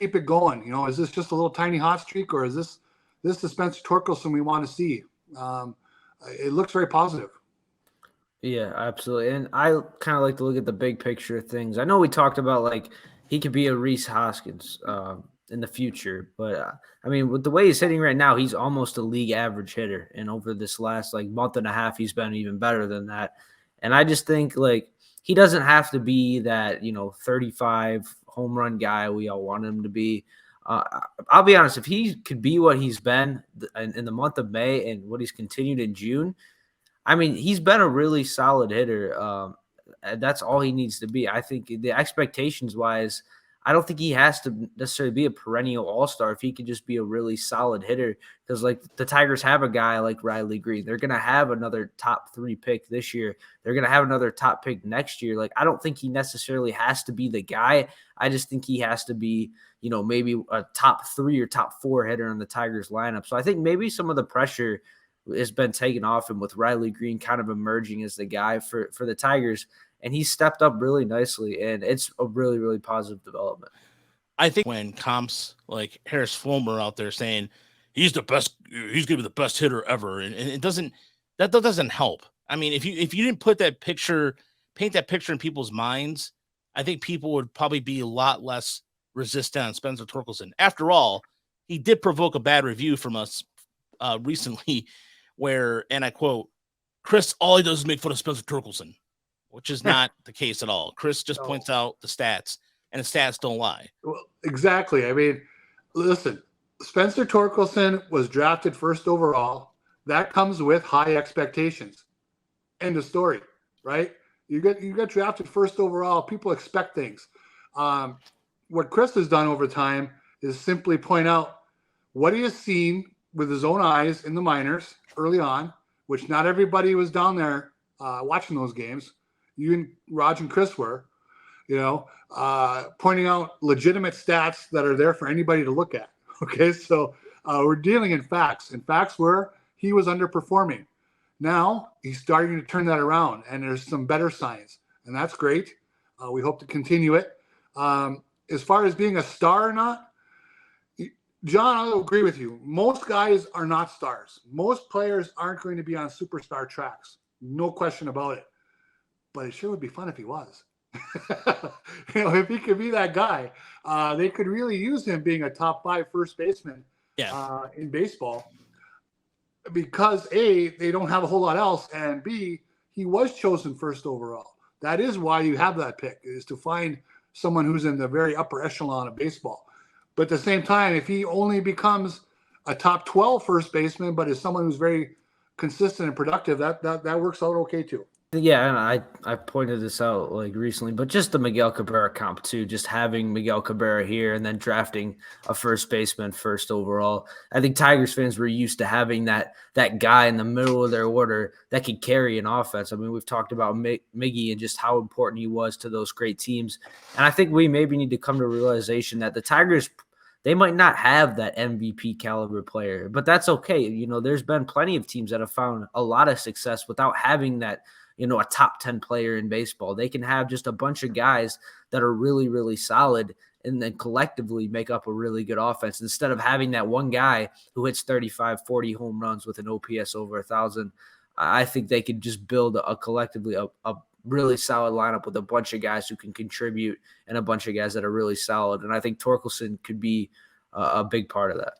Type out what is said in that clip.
keep it going? You know, is this just a little tiny hot streak, or is this the Spencer Torkelson we want to see? It looks very positive. Yeah, absolutely. And I kind of like to look at the big picture of things. I know we talked about like he could be a Reese Hoskins in the future, but I mean, with the way he's hitting right now, he's almost a league average hitter. And over this last like month and a half, he's been even better than that. And I just think like he doesn't have to be that 35 home run guy we all want him to be. I'll be honest, if he could be what he's been in the month of May and what he's continued in June. I mean, he's been a really solid hitter. That's all he needs to be. I think the expectations wise, I don't think he has to necessarily be a perennial all-star if he could just be a really solid hitter. Because like the Tigers have a guy like Riley Green. They're going to have another top 3 pick this year. They're going to have another top pick next year. Like, I don't think he necessarily has to be the guy. I just think he has to be, maybe a top 3 or top 4 hitter in the Tigers lineup. So I think maybe some of the pressure has been taken off him with Riley Green kind of emerging as the guy for the Tigers. And he's stepped up really nicely, and it's a really, really positive development. I think when comps like Harris Fulmer out there saying he's the best, he's going to be the best hitter ever, and it doesn't help. I mean, if you didn't paint that picture in people's minds, I think people would probably be a lot less resistant on Spencer Torkelson. After all, he did provoke a bad review from us recently, where, and I quote, "Chris, all he does is make fun of Spencer Torkelson," which is not the case at all. Chris just points out the stats, and the stats don't lie. Well, exactly. I mean, listen, Spencer Torkelson was drafted first overall. That comes with high expectations. End of story, right? You get drafted first overall. People expect things. What Chris has done over time is simply point out what he has seen with his own eyes in the minors early on, which not everybody was down there watching those games. You and Raj and Chris were, pointing out legitimate stats that are there for anybody to look at. Okay, so we're dealing in facts. And facts were he was underperforming. Now he's starting to turn that around, and there's some better signs, and that's great. We hope to continue it. As far as being a star or not, John, I'll agree with you. Most guys are not stars. Most players aren't going to be on superstar tracks. No question about it. But it sure would be fun if he was. If he could be that guy, they could really use him being a top 5 first baseman in baseball. Because A, they don't have a whole lot else, and B, he was chosen first overall. That is why you have that pick, is to find someone who's in the very upper echelon of baseball. But at the same time, if he only becomes a top 12 first baseman, but is someone who's very consistent and productive, that works out okay too. Yeah, and I pointed this out like recently, but just the Miguel Cabrera comp too, just having Miguel Cabrera here and then drafting a first baseman first overall. I think Tigers fans were used to having that guy in the middle of their order that could carry an offense. I mean, we've talked about Miggy and just how important he was to those great teams. And I think we maybe need to come to a realization that the Tigers, they might not have that MVP caliber player, but that's okay. There's been plenty of teams that have found a lot of success without having that, a top 10 player in baseball. They can have just a bunch of guys that are really, really solid and then collectively make up a really good offense instead of having that one guy who hits 35, 40 home runs with an OPS over 1,000. I think they could just build a collectively a really solid lineup with a bunch of guys who can contribute and a bunch of guys that are really solid. And I think Torkelson could be a big part of that.